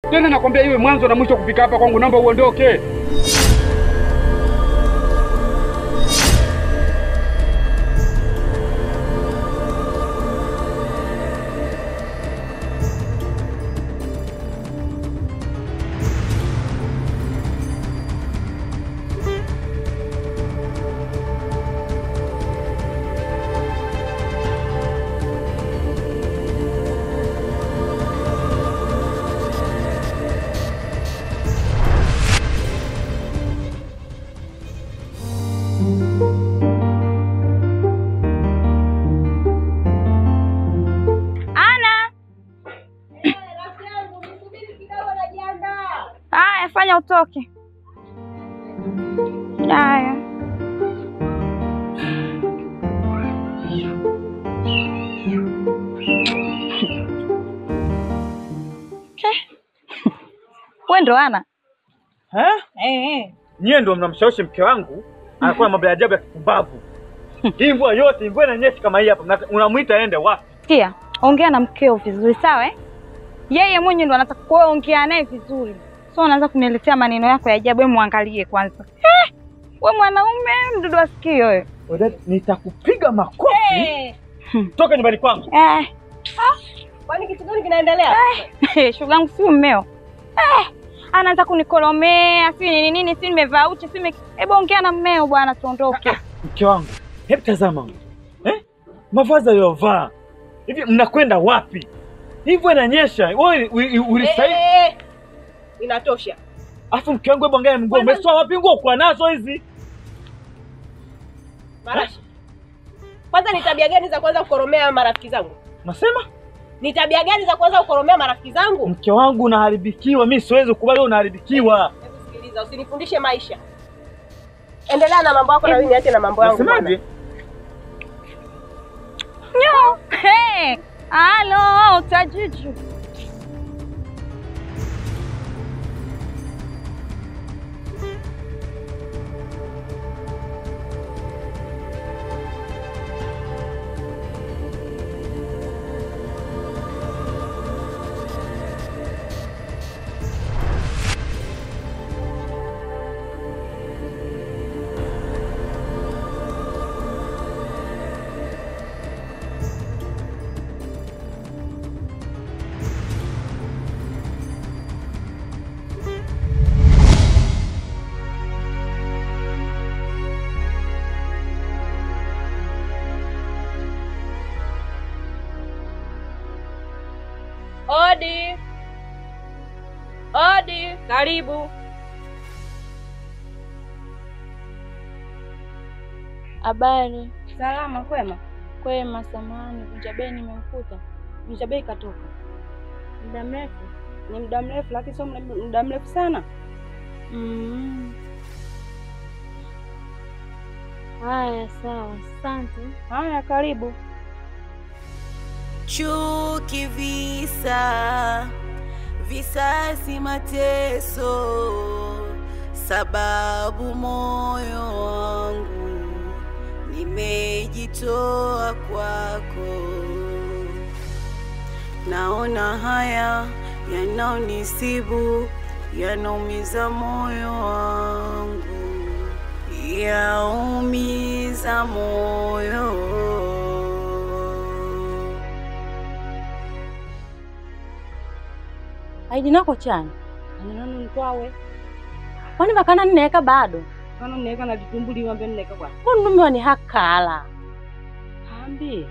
Tena nakwambia iwe mwanzo na mwisho kufika hapa kwangu, naomba uondoke. Fanya utoke. Haya. Wewe ndo Ana? Nyie ndo mnamshawishi mke wangu anakuwa mambo ya ajabu ya kipumbavu. Hii mvua yote, mvua inanyesha kama hii hapa, unamuita aende wapi? Sikia, ongea na mkeo vizuri, sawa eh? Yeye mwenyewe ndo anataka kuongea naye vizuri. So unaanza kuniletea maneno yako ya ajabu, wewe muangalie kwanza. Wewe mwanaume mdudu wa sikio wewe. Nitakupiga makofi. Toka nyumbani kwangu. Kwani kitu gani kinaendelea? Shoga yangu si mmeo. Anaanza kunikolomea, si nini, si nimevaa uchi, si hebu ongea na mmeo bwana tuondoke. Mke wangu, hebu tazama. Mavazi aliyovaa. Hivi mnakwenda wapi? Hivyo inanyesha. Wewe ulistahili. Inatosha. Afu mke wangu, hebu angalia mguu. Umetoa wapi nguo kwa nazo hizi? Marashi. Kwanza ni tabia gani za kwanza kukoromea marafiki zangu? Unasema? Ni tabia gani za kwanza kukoromea marafiki zangu? Mke wangu unaharibikiwa, mimi siwezi kukubali unaharibikiwa. Hebu sikiliza, usinifundishe maisha. Endelea na mambo yako na mimi niache na mambo yangu. Unasemaje? Nyo, halo, utajiju. Odi. Odi, karibu. Habari. Salama, kwema? Kwema, samahani, Vunjabei nimemkuta. Vunjabei katoka. Muda mrefu? Ni muda mrefu, lakini sio muda mrefu sana. Haya, sawa, asante. Haya, karibu. Chuki, visa, visasi, mateso, sababu moyo wangu nimejitoa kwako. Naona haya yanaonisibu, yanaumiza moyo wangu, yaumiza moyo. Aidi nako chani. Nanono nkwawe. Kwani bakana nneka bado? Kana nneka na litumbuli wambe nneka kwa. Mundu wani hakala. Hambi.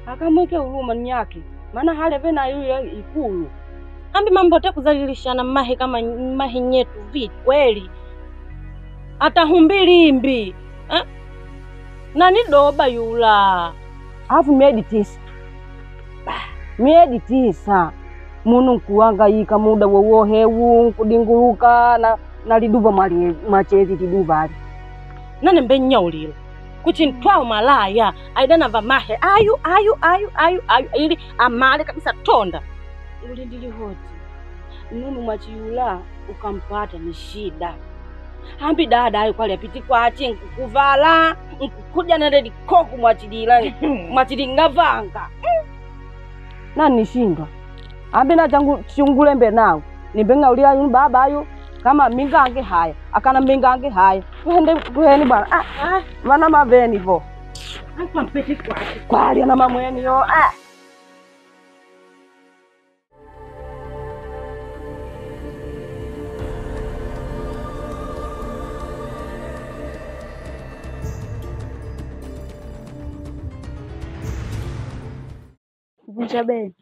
Akamweke huruma nyake. Maana hale vena yule ikulu. Hambi mambo te kuzalilishana mahi kama mahi nyetu vipi kweli? Hata humbili imbi. Nani doba yula. Afu miedi 9. Miedi 9. Munu kuhangaika muda wowo hewu kudinguluka na liduva machezi liduva ali. Nane mbenya ulilo. Kuchi ntwao malaya. Aidana vamahe. Ayu. Ili amale kabisa tonda. Ulindili hoti. Nunu machiyula ukampata ni shida. Hambi dada ayo kwali apiti kwa ati nkukuvala. Nkukuja na redi koku mwachidila. Mwachidingavanga. Nani shindwa? Hambi na changu chungulembe nao. Nimbenga ulia yunu baba ayo kama mingange haya. Akana mingange haya. Tuheni bwana. Mana maveni vo. Hapa mpeti kwa ali na mamweni yo. Vunjabei,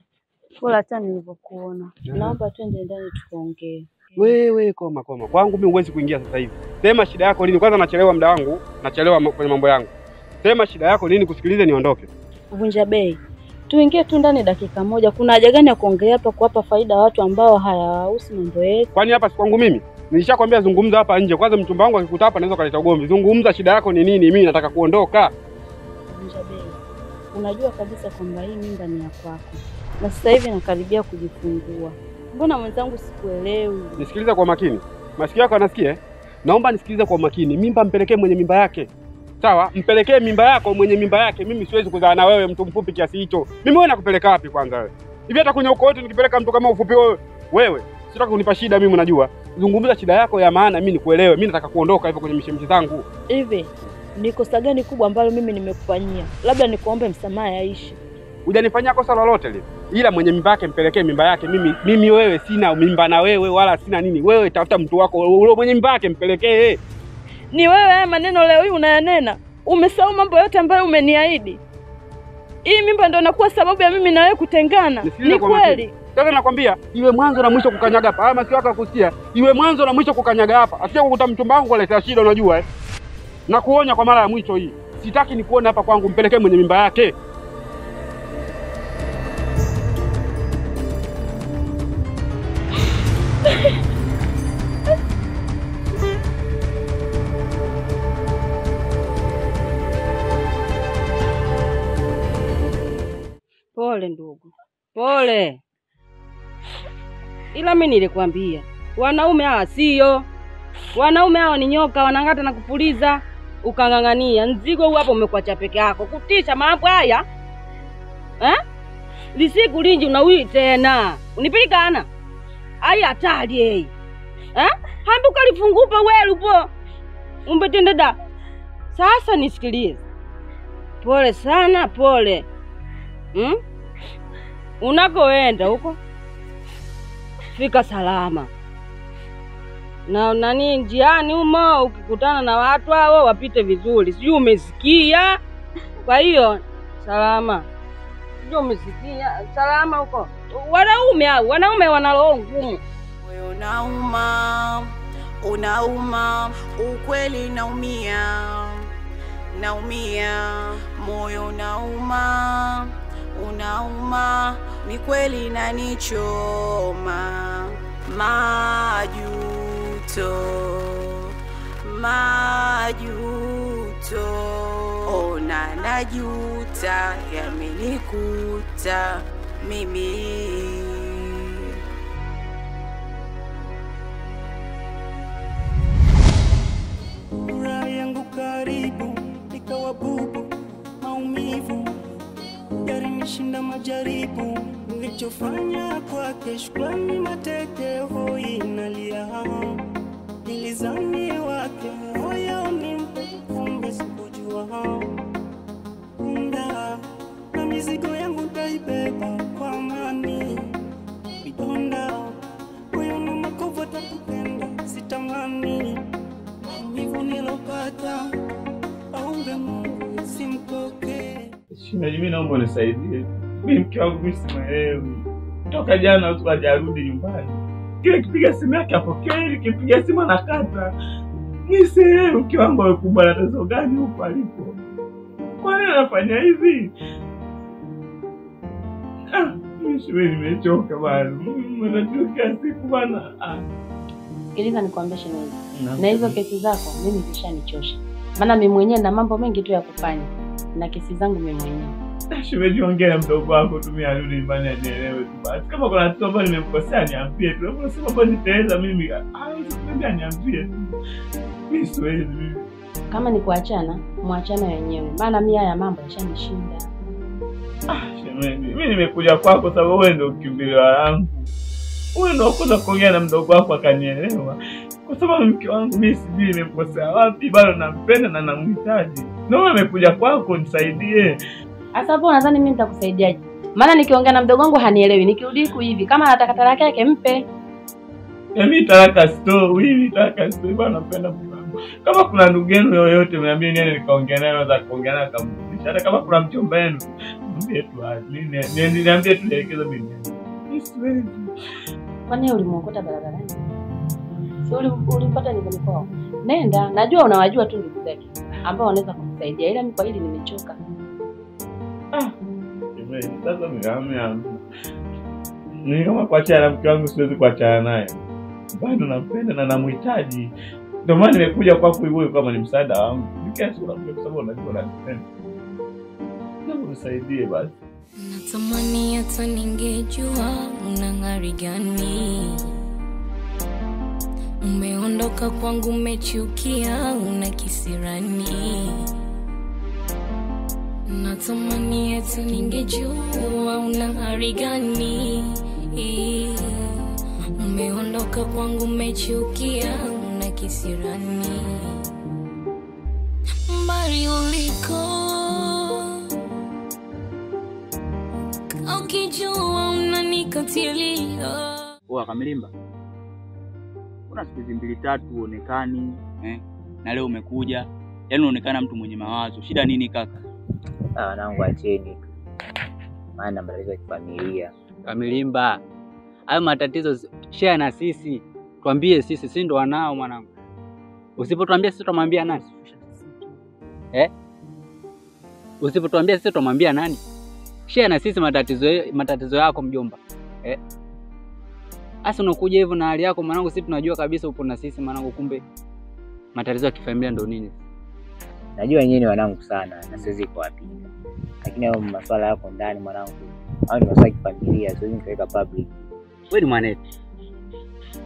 kula hata nilivyokuona. Naomba twende ndani tukaongee. Wewe koma. Kwangu mimi huwezi kuingia sasa hivi. Sema shida yako nini? Kwanza nachelewa muda wangu, nachelewa kwenye mambo yangu. Sema shida yako nini, kusikilize niondoke. Vunjabei, tuingie tu ndani dakika moja. Kuna haja gani ya kuongea hapa kuwapa faida watu ambao hayahusu mambo yetu? Kwani hapa si kwangu mimi? Nilishakwambia zungumza hapa nje. Kwanza mchumba wangu akikuta hapa anaweza kuleta ugomvi. Zungumza shida yako ni nini? Mimi nataka kuondoka. Vunjabei, unajua kabisa kwamba hii mimba ni ya kwako. Na sasa hivi nakaribia kujifungua. Mbona mwenzangu sikuelewi? Nisikilize kwa makini. Masikio yako yanasikia? Naomba nisikilize kwa makini. Mimba mpelekee mwenye mimba yake. Sawa? Mpelekee mimba yako mwenye mimba yake. Mimi siwezi kuzaa na wewe mtu mfupi kiasi hicho. Mimi wewe nakupeleka wapi kwanza wewe? Hivi hata kwenye ukoo wetu nikipeleka mtu kama ufupi wewe, sitaki kunipa shida mimi unajua. Zungumza shida yako ya maana mimi nikuelewe. Mimi nataka kuondoka hivyo kwenye mishemshi zangu. Hivi ni kosa gani kubwa ambalo mimi nimekufanyia? Labda nikuombe msamaha yaishi. Hujanifanyia kosa lolote lile. Ila mwenye mimba yake mpelekee mimba yake. Mimi wewe sina mimba na wewe wala sina nini. Wewe tafuta mtu wako ule mwenye mimba yake mpelekee. Ni wewe haya maneno leo hii unayanena. Umesahau mambo yote ambayo umeniahidi. Hii mimba ndio inakuwa sababu ya mimi na wewe kutengana. Ni kweli. Sasa nakwambia iwe mwanzo na mwisho kukanyaga hapa. Ama sio hata kusikia. Iwe mwanzo na mwisho kukanyaga hapa. Asije kukuta mchumba wangu kuleta shida unajua Na kuonya kwa mara ya mwisho hii. Sitaki nikuone hapa kwangu, mpelekee mwenye mimba yake. Pole ndugu. Pole. Ila mimi nilikwambia, wanaume hawa sio. Wanaume hawa ni nyoka, wanangata na kupuliza, ukangangania. Nzigo huu hapo umekuacha peke yako. Kutisha mambo haya. Lisiku linji unawi tena. Unipilikana. Ai hatari hei. Hambu kalifungupa wewe po. Umbetendeda. Sasa nisikilize. Pole sana, pole. Unakoenda huko fika salama. Na nani njiani humo ukikutana na watu hao wapite vizuri. Sijui umesikia? Kwa hiyo salama. Sijui umesikia? Salama huko. Wanaume wana roho ngumu. Moyo unauma, ukweli naumia, moyo unauma, ni kweli nanichoma, majuto, ona najuta, yamenikuta mimi. Karibu nikawa bubu, maumivu yalinishinda majaribu. Nilichofanya kwake shukrani, mateke hoi nalia. Nilizani wake moyo nimpe, kumbe sikujua. Na mizigo yangu taibeba kwa amani. Vidonda moyo na makovu atakupenda sitamani. Maumivu nilopata aombe Mungu simpoke. Mimi naomba unisaidie. Mimi mke wangu mimi simuelewi. Toka jana watu hajarudi nyumbani. Kile kipiga simu yake apokee, kipiga simu anakata. Mimi sielewi mke wangu amekumbana na tatizo gani huko alipo. Kwa nini anafanya hivi? Mimi nimechoka bwana. Mimi nachoka siku bwana. Sikiliza nikwambie shemeji. Na hizo kesi zako mimi zishanichosha. Maana mimi mwenyewe na mambo mengi tu ya kufanya. Na kesi zangu mimi mwenyewe. Shemeji ongea mdogo wako tumia arudi nyumbani anielewe tu basi. Kama kuna kitu ambacho nimemkosea niambie tu. Unasema kwamba nitaweza mimi. Usikwambia niambie. Mimi siwezi mimi. Kama ni kuachana, muachane wenyewe. Maana mimi haya mambo yashanishinda. Shemeji, mimi nimekuja kwako sababu wewe ndio kimbilio langu. Wewe ndio kwanza kuongea na mdogo wako akanielewa. Kwa sababu mke wangu mimi sijui nimekosea wapi, bado nampenda na namhitaji. Na wewe amekuja kwako nisaidie. Sasa hapo nadhani mimi nitakusaidiaje? Maana nikiongea na mdogo wangu hanielewi. Nikirudi huku hivi kama anataka talaka yake mpe. Mimi talaka story bwana, nampenda mke wangu. Kama kuna ndugu yenu yoyote mniambie niende nikaongea naye, naweza kuongea naye kumfundisha. Hata kama kuna mchomba wenu mwambie tu niambie tu nielekeze mimi. Siwezi. Kwani ulimuokota barabarani? Si ulimpata nyumbani kwao? Nenda, najua unawajua tu ndugu zake ambao wanaweza kumsaidia, ila mimi kwa hili nimechoka. Sasa mimi kama kuachana na mke wangu siwezi kuachana naye. Bado nampenda na namhitaji. Ndio maana nimekuja kwako hivyo kama ni msaada wangu. Nikiasi unakuja kwa sababu unajua unanipenda. Hebu nisaidie basi. Natamani hata ningejua unang'ari gani. Umeondoka kwangu umechukia una kisirani. Natamani hata ningejua unang'ari gani. Umeondoka kwangu umechukia una kisirani. Mbali uliko ukijua unanikatilia. Poa Kamilimba. Kuna siku 2-3 uonekani, na leo umekuja. Yaani unaonekana mtu mwenye mawazo. Shida nini kaka? Wanangu acheni. Maana matatizo ya familia. Kamilimba, hayo matatizo share na sisi. Tuambie sisi ndo wanao mwanangu. Usipotuambia sisi tutamwambia nani? Usipotuambia sisi tutamwambia nani? Share na sisi matatizo yako mjomba. Asa unakuja hivyo na hali yako mwanangu, sisi tunajua kabisa upo na sisi mwanangu, kumbe matatizo ya kifamilia ndo nini? Najua nyinyi ni wanangu sana na siwezi kuwapinga. Lakini hayo masuala yako ndani mwanangu. Hao ni masuala ya kifamilia, siwezi kuweka public. Wewe ni mwanetu.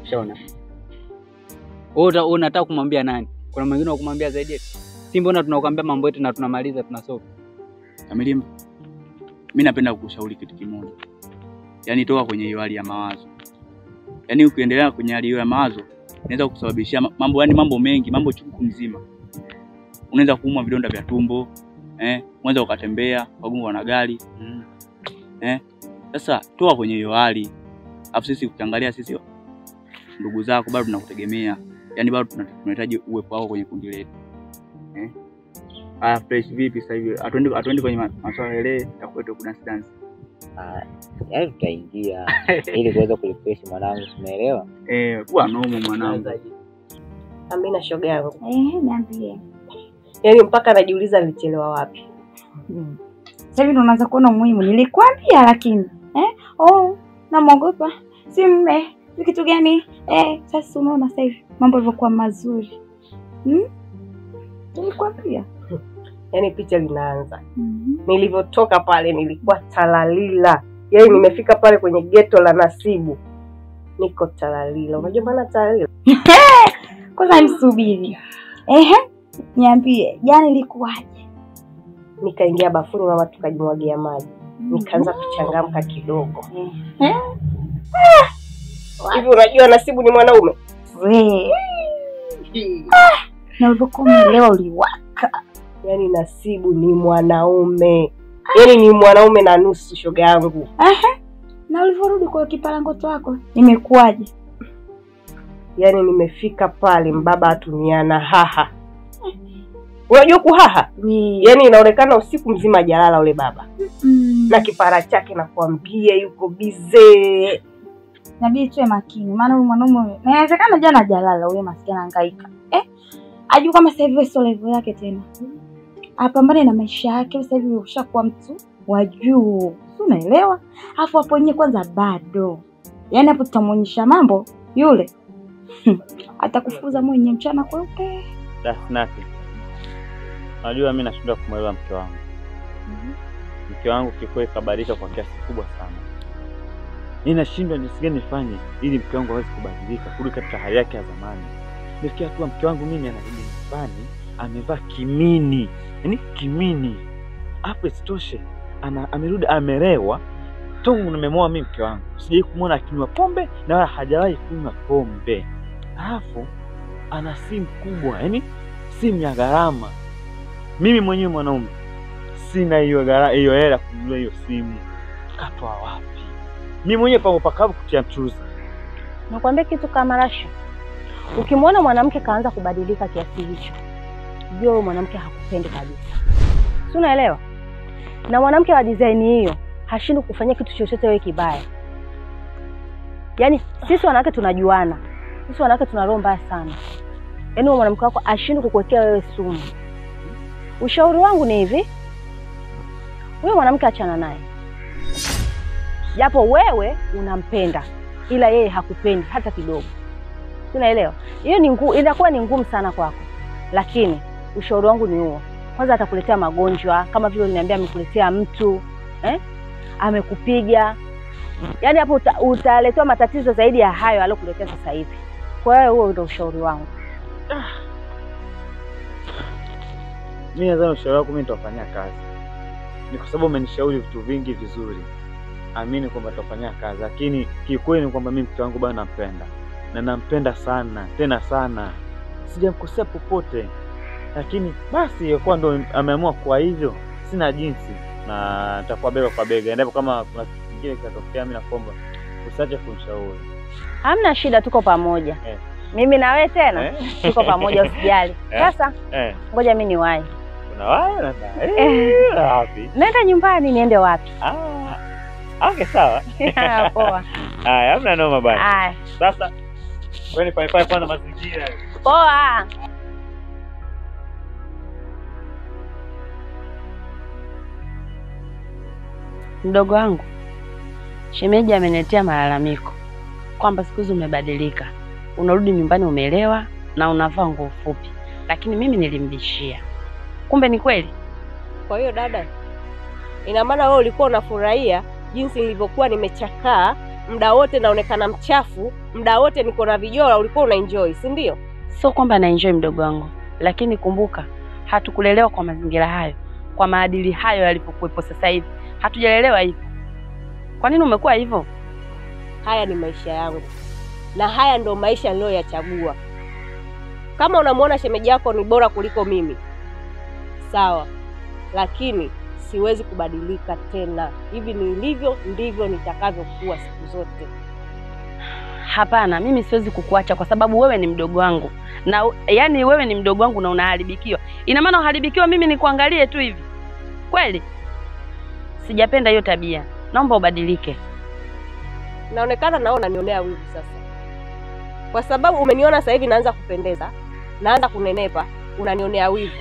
Shaona. Wewe unataka kumwambia nani? Kuna mwingine wa kumwambia zaidi yetu? Si mbona tunakuambia mambo yetu na tunamaliza tunasoka. Kamilimba, mimi napenda kukushauri kitu kimoja. Yaani toka kwenye hiyo hali ya mawazo. Yaani ukiendelea kwenye hali hiyo ya mawazo, inaweza kusababishia mambo mengi, mambo chungu mzima. Unaweza kuumwa vidonda vya tumbo, unaweza ukatembea, ukagongwa na gari. Sasa toka kwenye hiyo hali. Alafu sisi ukiangalia sisi ndugu zako bado tunakutegemea. Yaani bado tunahitaji uwepo wako kwenye kundi letu. Fresh vipi sasa hivi? Atuende kwenye masuala yale ya kwetu kuna dance. Yaani tutaingia ili kuweza kurefresh mwanangu, umeelewa? Kuwa nomo mwanangu. Amina shoga yangu. Niambie. Yaani mpaka najiuliza nilichelewa wapi. Sasa hivi ndo unaanza kuona umuhimu. Nilikwambia lakini. Namuogopa. Si mme. Si kitu gani? Sasa unaona sasa hivi mambo yalivyokuwa mazuri. Nilikwambia. Yaani picha linaanza. Nilivyotoka pale nilikuwa talalila. Yaani nimefika pale kwenye ghetto la Nasibu. Niko talalila. Unajua maana talalila? Kwanza nisubiri. Niambie, jana ilikuwaje? Nikaingia bafuni mama tukajimwagia maji. Nikaanza kuchangamka kidogo. Hivi unajua Nasibu ni mwanaume? Na ulivyokuwa umeelewa uliwaka. Yaani Nasibu ni mwanaume. Yaani ni mwanaume na nusu shoga yangu. Na ulivyorudi kwa kipalangoto wako, imekuwaje? Yaani nimefika pale mbaba atuniana haha. Unajua kuhaha? Yaani inaonekana usiku mzima hajalala ule baba. Na kipara chake nakwambia yuko bize. Nabii tuwe makini, maana huyu mwanaume inawezekana jana hajalala, ule maskini anahangaika. Ajua kama sasa hivi sio level yake tena. Apambane na maisha yake, sasa hivi ushakuwa mtu wa juu. Si unaelewa? Alafu hapo yenyewe kwanza bado. Yaani hapo tutamuonyesha mambo yule. Atakufukuza mwenye mchana kweupe. That's nothing. Unajua mimi nashindwa kumwelewa mke wangu. Mke wangu kikweli kabadilika kwa kiasi kubwa sana. Ninashindwa jinsi gani nifanye ili mke wangu aweze kubadilika kurudi katika hali yake ya zamani. Nifikia tu mke wangu mimi anarudi nyumbani amevaa kimini. Yaani kimini. Hapo isitoshe amerudi amerewa. Tungu nimemoa mimi mke wangu, sijai kumuona akinywa pombe na wala hajawahi kunywa pombe. Alafu ana simu kubwa, yani simu ya gharama. Mimi mwenyewe mwanaume sina hiyo hela kununua hiyo simu. Katoa wapi? Mimi mwenyewe pango pakavu kutia mchuzi. Nakwambia kitu kama Rasha. Ukimwona mwanamke kaanza kubadilika kiasi hicho, jua huyo mwanamke hakupendi kabisa. Si unaelewa? Na mwanamke wa design hiyo hashindwi kufanyia kitu chochote wewe kibaya. Yaani sisi wanawake tunajuana. Sisi wanawake tuna roho mbaya sana. Yaani huyo mwanamke wako hashindwi kukuwekea wewe sumu. Ushauri wangu ni hivi. Huyo mwanamke achana naye. Japo wewe unampenda, ila yeye hakupendi hata kidogo. Unaelewa? Hiyo ni inakuwa ni ngumu sana kwako. Lakini ushauri wangu ni huo. Kwanza atakuletea magonjwa kama vile uliniambia amekuletea mtu, amekupiga. Yaani hapo utaletea matatizo zaidi ya hayo aliyokuletea sasa hivi. Kwa hiyo huo ndio ushauri wangu. Mimi nadhani ushauri wako mimi nitafanyia kazi. Ni kwa sababu umenishauri vitu vingi vizuri. Amini kwamba tutafanyia kazi, lakini kiukweli ni kwamba mimi mke wangu bado nampenda. Na nampenda sana, tena sana. Sijamkosea popote. Lakini basi yakuwa ndo ameamua kwa hivyo, sina jinsi na nitakuwa bega kwa bega. Endapo kama kuna kitu kingine kitatokea mimi naomba usiache kunishauri. Hamna shida, tuko pamoja. Mimi na wewe tena tuko pamoja, usijali. Sasa ngoja mimi niwahi. Unawahi na wapi? Nenda nyumbani. Niende wapi? Okay, sawa. Poa. Haya, hamna noma bana. Haya. Sasa wewe pale kwanza mazingira. Poa. Mdogo wangu, shemeji ameniletea malalamiko kwamba siku hizi umebadilika. Unarudi nyumbani umelewa na unavaa nguo fupi. Lakini mimi nilimbishia. Kumbe ni kweli. Kwa hiyo dada, ina maana wewe ulikuwa unafurahia jinsi nilivyokuwa nimechakaa, muda wote naonekana mchafu, muda wote niko na vijora, ulikuwa unaenjoy, si ndio? Sio kwamba na enjoy mdogo wangu, lakini kumbuka hatukulelewa kwa mazingira hayo, kwa maadili hayo yalipokuwepo sasa hivi. Hatujalelewa hivyo. Kwa nini umekuwa hivyo? Haya ni maisha yangu. Na haya ndo maisha niliyoyachagua. Kama unamuona shemeji yako ni bora kuliko mimi, sawa. Lakini siwezi kubadilika tena. Hivi nilivyo ndivyo nitakavyokuwa siku zote. Hapana, mimi siwezi kukuacha kwa sababu wewe ni mdogo wangu. Na yani wewe ni mdogo wangu na unaharibikiwa. Ina maana uharibikiwa mimi nikuangalie tu hivi? Kweli? Sijapenda hiyo tabia. Naomba ubadilike. Naonekana naona unanionea wivu sasa. Kwa sababu umeniona sasa hivi naanza kupendeza, naanza kunenepa, unanionea wivu.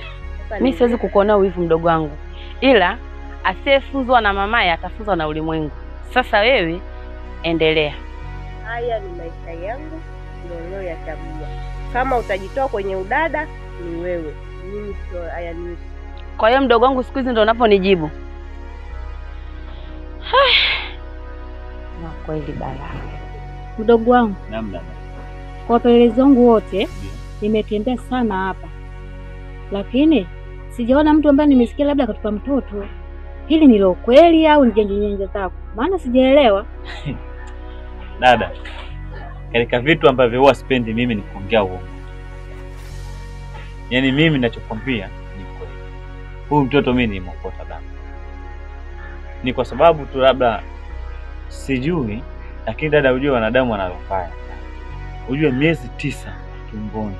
Mimi siwezi kukuonea wivu mdogo wangu. Ila asiyefunzwa na mamaye atafunzwa na ulimwengu. Sasa wewe endelea. Haya ni maisha yangu, ndio niliyoyachagua. Kama utajitoa kwenye udada ni wewe. Mimi sio haya ni. Kwa hiyo mdogo wangu siku hizi ndio unaponijibu. Na kweli balaa. Mdogo wangu. Namna. Kwa wapelelezi wangu wote nimetembea sana hapa. Lakini sijaona mtu ambaye nimesikia labda katupa mtoto. Hili ni la kweli au ni jenje zako? Maana sijaelewa. Dada, katika vitu ambavyo huwa sipendi mimi ni kuongea uongo. Yaani mimi ninachokwambia ni kweli. Huyu mtoto mimi nimokota baba. Ni kwa sababu tu labda sijui, lakini dada ujue wanadamu wanalofanya. Ujue miezi 9 tumboni,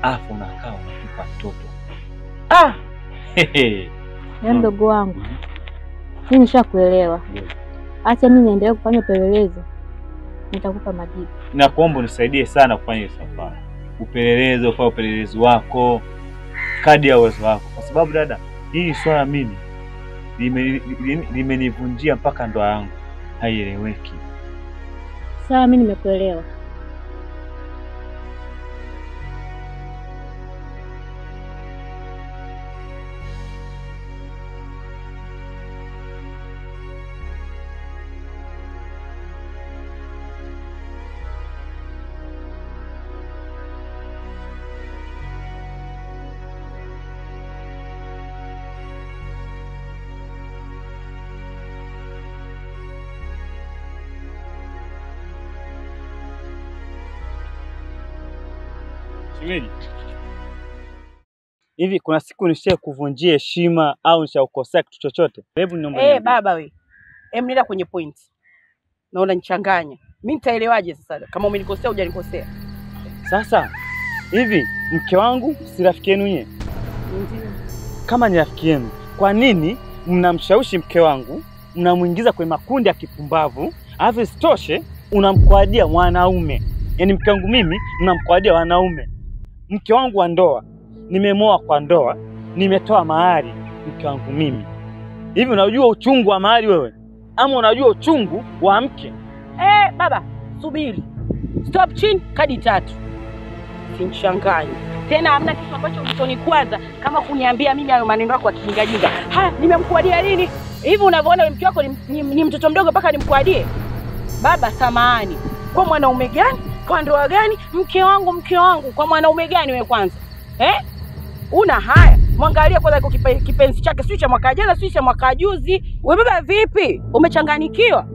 afu unakaa unatupa mtoto. Na mdogo wangu. Mimi nishakuelewa. Acha mimi niendelee kufanya upelelezi. Nitakupa majibu. Nakuomba unisaidie sana kufanya hiyo safari. Upelelezi, ufanye upelelezi wako kadi ya uwezo wako. Kwa sababu dada, hii swala mimi limenivunjia mpaka ndoa yangu. Haieleweki. Sawa, mimi nimekuelewa. Shemeji. Hivi kuna siku nishaye kuvunjia heshima au nishakukosea kitu chochote? Hebu niombe. Baba we. Nenda kwenye point. Naona nichanganya. Mimi nitaelewaje sasa kama umenikosea au hujanikosea? Sasa hivi mke wangu si rafiki yenu nyie? Ndio. Kama ni rafiki yenu, kwa nini mnamshawishi mke wangu, mnamuingiza kwenye makundi ya kipumbavu, alafu isitoshe unamkwadia wanaume? Yaani mke wangu mimi mnamkwadia wanaume. Mke wangu wa ndoa, nimemoa kwa ndoa, nimetoa mahari mke wangu mimi. Hivi unajua uchungu wa mahari wewe? Ama unajua uchungu wa mke? Baba, subiri. Stop chin kadi 3. Sinchanganyi. Tena hamna kitu ambacho ulichonikwaza kama kuniambia mimi hayo maneno yako ya kijingajinga. Nimemkuadia nini? Hivi unavyoona mke wako ni mtoto mdogo mpaka nimkuadie? Baba, samahani. Kwa mwanaume gani? Kwa ndoa gani? Mke wangu kwa mwanaume gani wewe kwanza? Una haya? Mwangalia kwanza iko kipenzi chake, sio cha mwaka jana, sio cha mwaka juzi. Wewe baba vipi? Umechanganikiwa?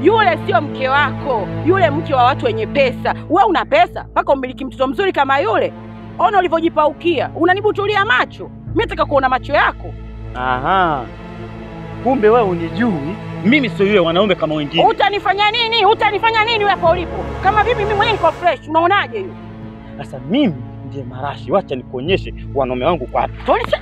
Yule sio mke wako, yule mke wa watu wenye pesa. Wewe una pesa mpaka umiliki mtoto mzuri kama yule? Ona ulivyojipaukia, unanibutulia macho. Mimi nataka kuona macho yako. Aha. Kumbe wewe unijui, mimi sio yule wanaume kama wengine. Utanifanya nini? Wewe hapo ulipo? Kama vipi mimi mwenyewe niko fresh, unaonaje hiyo? Sasa mimi ndiye marashi, wacha nikuonyeshe wanaume wangu kwa wapi. Tuonyeshe.